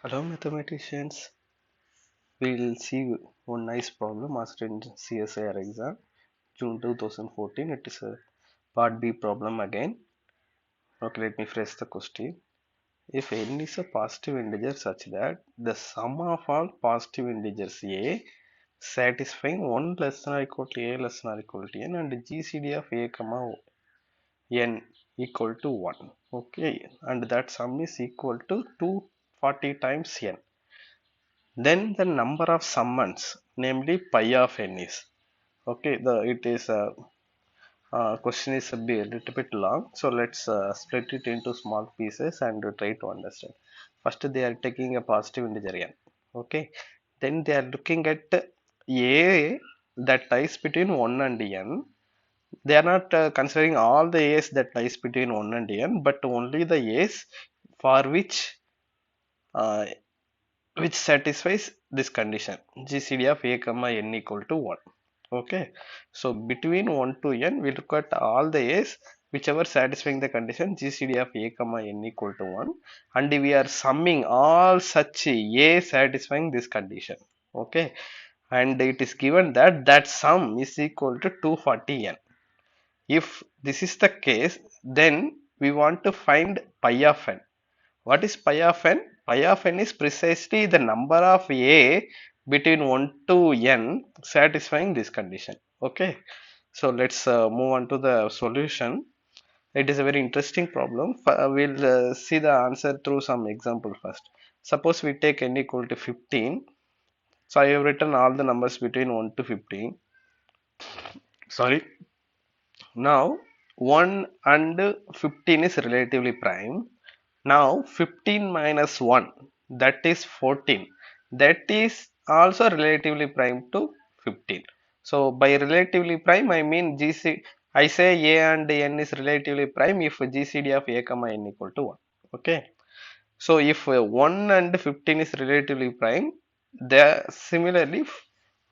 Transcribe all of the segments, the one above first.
Hello mathematicians, we'll see one nice problem asked in CSIR exam, June 2014. It is a part B problem again. Okay, let me phrase the question. If n is a positive integer such that the sum of all positive integers a satisfying 1 less than or equal to a less than or equal to n and GCD of a comma n equal to 1. Okay, and that sum is equal to 240 times n. Then the number of summons, namely pi of n is. Okay, question is a little bit long, so let's split it into small pieces and try to understand. First, they are taking a positive integer n. Okay, then they are looking at a that lies between 1 and n. They are not considering all the a's that lies between 1 and n, but only the a's for uh, which satisfies this condition GCD of a comma n equal to 1. Okay, so between 1 to n we look at all the a's whichever satisfying the condition GCD of a comma n equal to 1, and we are summing all such a satisfying this condition. Okay, and it is given that that sum is equal to 240 n. If this is the case, then we want to find pi of n. What is pi of n? Pi of n is precisely the number of a between 1 to n satisfying this condition. Okay, so let's move on to the solution. It is a very interesting problem. We'll see the answer through some example first. Suppose we take n equal to 15. So I have written all the numbers between 1 to 15. Sorry. Now 1 and 15 is relatively prime. Now 15 minus 1, that is 14, that is also relatively prime to 15. So by relatively prime I mean I say a and n is relatively prime if GCD of a comma n equal to 1. Okay. So if 1 and 15 is relatively prime, similarly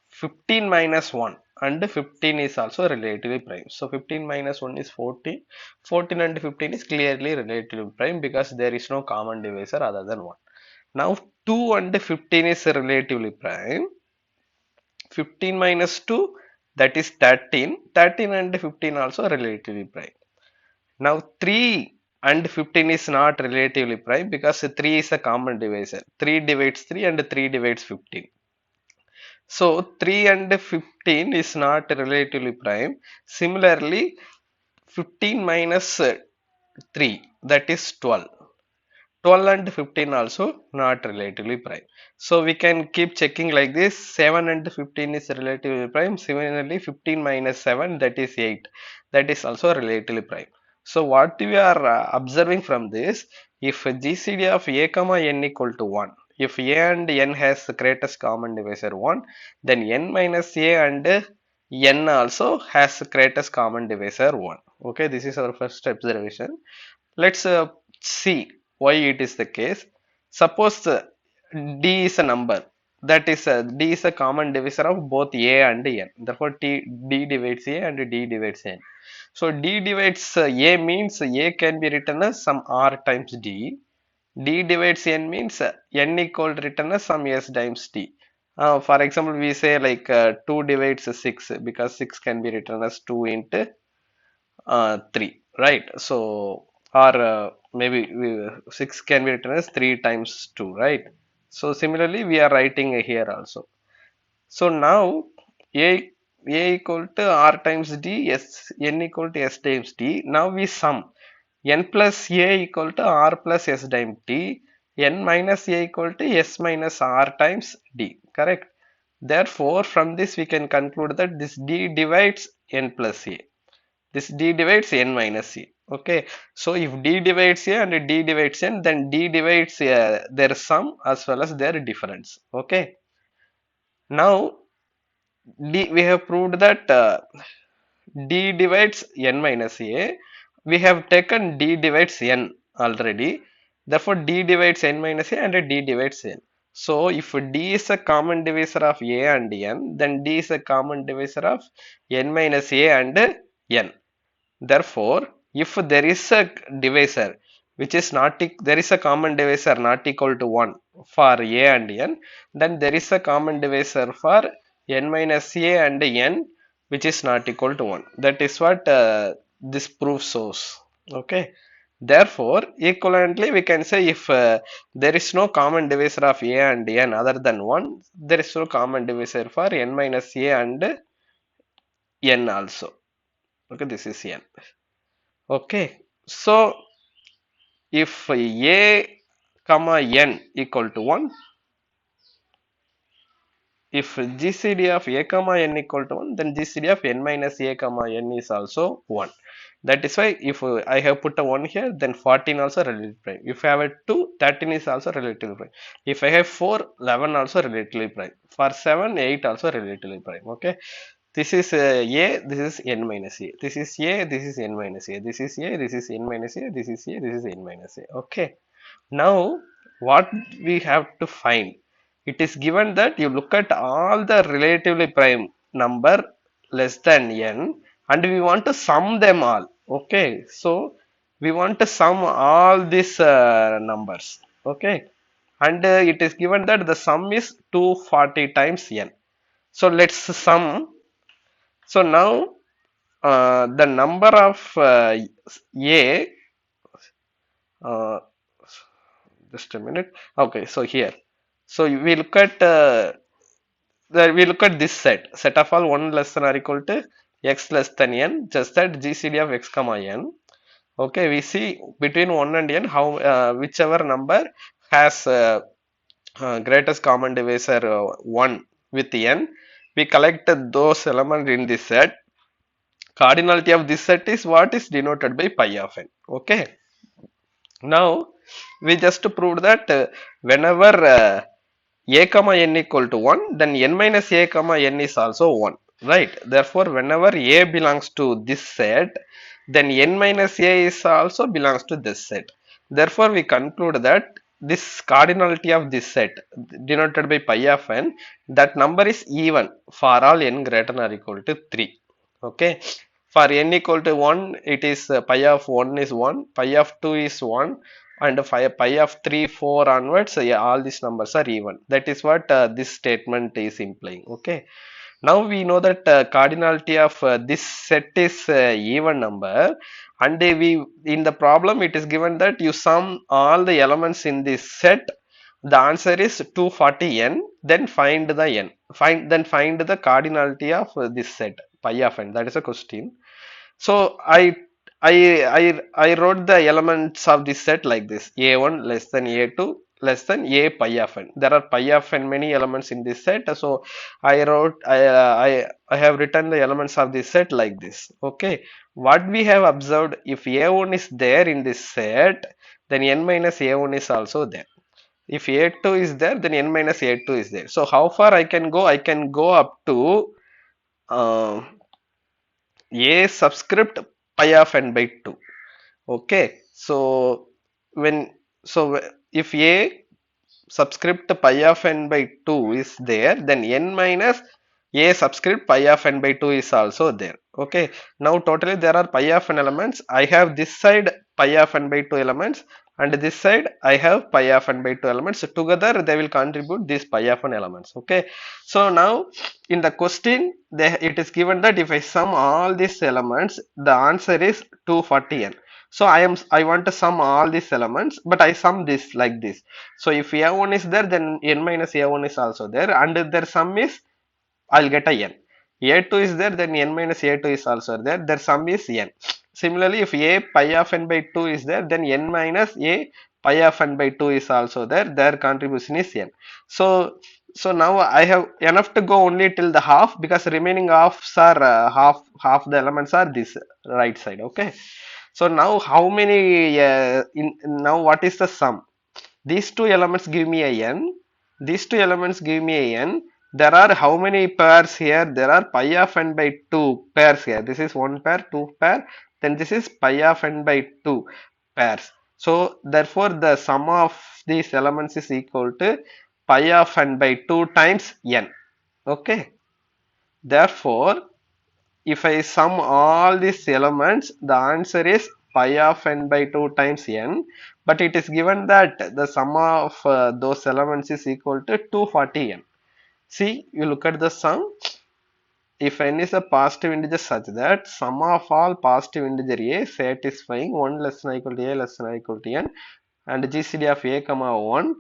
15 minus 1 and 15 is also relatively prime. So 15 minus 1 is 14. 14 and 15 is clearly relatively prime because there is no common divisor other than 1. Now 2 and 15 is relatively prime. 15 minus 2, that is 13. 13 and 15 also relatively prime. Now 3 and 15 is not relatively prime because 3 is a common divisor. 3 divides 3 and 3 divides 15. So 3 and 15 is not relatively prime. Similarly, 15 minus 3, that is 12. 12 and 15 also not relatively prime. So we can keep checking like this. 7 and 15 is relatively prime. Similarly, 15 minus 7, that is 8. That is also relatively prime. So what we are observing from this, if GCD of a comma n equal to 1, if a and n has the greatest common divisor 1, then n minus a and n also has the greatest common divisor 1. Okay, this is our first observation. Let's see why it is the case. Suppose d is a number, that is d is a common divisor of both a and n. Therefore, d divides a and d divides n. So d divides a means a can be written as some r times d. D divides n means n equal written as some s times d. For example, we say like 2 divides 6 because 6 can be written as 2 into 3, right? So, or maybe 6 can be written as 3 times 2, right? So, similarly, we are writing here also. So, now a equal to r times d, n equal to s times d. Now, we sum n plus a equal to r plus s times d, n minus a equal to s minus r times d, correct? Therefore, from this we can conclude that this d divides n plus a. This d divides n minus a. Okay, so if d divides a and d divides n, then d divides their sum as well as their difference. Okay, now we have proved that d divides n minus a. We have taken d divides n already. Therefore, d divides n minus a and d divides n. So, if d is a common divisor of a and n, then d is a common divisor of n minus a and n. Therefore, if there is a divisor which is not there is a common divisor not equal to 1, for a and n, then there is a common divisor for n minus a and n which is not equal to 1. That is what this proof shows. Okay. Therefore, equivalently, we can say if there is no common divisor of a and n other than 1, there is no common divisor for n minus a and n also. Okay, this is n. Okay, so if a comma n equal to 1, if GCD of a comma n equal to 1, then GCD of n minus a comma n is also 1. That is why if I have put a 1 here, then 14 also relative prime. If I have a 2, 13 is also relative prime. If I have 4, 11 also relatively prime. For 7, 8 also relatively prime. Okay. This is a, this is n minus a. This is a, this is n minus a. This is a, this is n minus a. This is a, this is n minus a. Okay. Now, what we have to find? It is given that you look at all the relatively prime number less than n and we want to sum them all. Okay, so we want to sum all these numbers. Okay, and it is given that the sum is 240 times n. So let's sum. So now the number of a uh, just a minute. Okay, so here, so we look at this set of all 1 less than or equal to x less than n, just that GCD of x comma n. Okay, we see between 1 and n how whichever number has greatest common divisor 1 with n, we collect those elements in this set. Cardinality of this set is what is denoted by pi of n. Okay, now we just proved that whenever a comma n equal to 1, then n minus a comma n is also 1, right? Therefore, whenever a belongs to this set, then n minus a is also belongs to this set. Therefore, we conclude that this cardinality of this set denoted by pi of n, that number is even for all n greater than or equal to 3. Okay, for n equal to 1, it is pi of 1 is 1, pi of 2 is 1, and pi of 3, 4 onwards, yeah, all these numbers are even. That is what this statement is implying. Okay, now we know that cardinality of this set is even number, and we in the problem it is given that you sum all the elements in this set. The answer is 240n. Then find the n. Find the cardinality of this set pi of n. That is a question. So I wrote the elements of this set like this: a1 less than a2 less than a pi of n. There are pi of n many elements in this set. So I have written the elements of this set like this. Okay. What we have observed, if a1 is there in this set, then n minus a1 is also there. If a2 is there, then n minus a2 is there. So how far I can go? I can go up to uh, a subscript pi of n by 2. Okay, so when so if a subscript pi of n by 2 is there, then n minus a subscript pi of n by 2 is also there. Okay, now totally there are pi of n elements. I have this side pi of n by 2 elements, and this side I have pi of n by 2 elements. So together they will contribute these pi of n elements. Okay, so now in the question it is given that if I sum all these elements, the answer is 240n. So I want to sum all these elements, but I sum this like this. So if a1 is there, then n minus a1 is also there, and their sum is, I'll get a n. a2 is there, then n minus a2 is also there. Their sum is n. Similarly, if a pi of n by 2 is there, then n minus a pi of n by 2 is also there. Their contribution is n. So now I have enough to go only till the half, because remaining halves are half the elements are this right side. Okay. So now how many now what is the sum? These two elements give me a n. These two elements give me a n. There are how many pairs here? There are pi of n by 2 pairs here. This is one pair, two pair. Then this is pi of n by 2 pairs. So therefore the sum of these elements is equal to pi of n by 2 times n. Okay. Therefore, if I sum all these elements, the answer is pi of n by 2 times n, but it is given that the sum of those elements is equal to 240n. See, you look at the sum. If n is a positive integer such that sum of all positive integer a satisfying 1 less than or equal to a less than or equal to n and GCD of a comma 1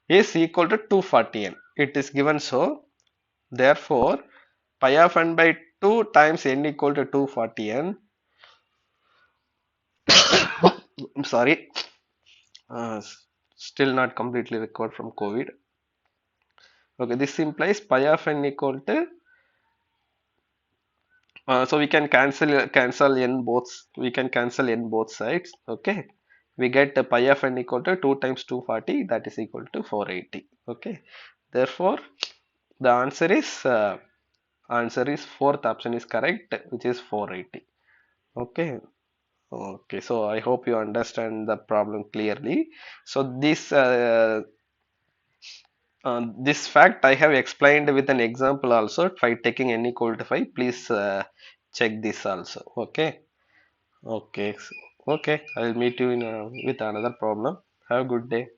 is equal to 240n. It is given so. Therefore, pi of n by 2 times n equal to 240n. I'm sorry, still not completely recovered from COVID. Okay, this implies pi of n equal to so we can cancel n both, we can cancel n both sides. Okay, we get pi of n equal to 2 times 240, that is equal to 480. Okay, therefore the answer is fourth option is correct, which is 480. Okay. Okay, so I hope you understand the problem clearly. So this fact I have explained with an example also by taking n equal to 5. Please check this also. Okay. Okay. Okay. I'll meet you in with another problem. Have a good day.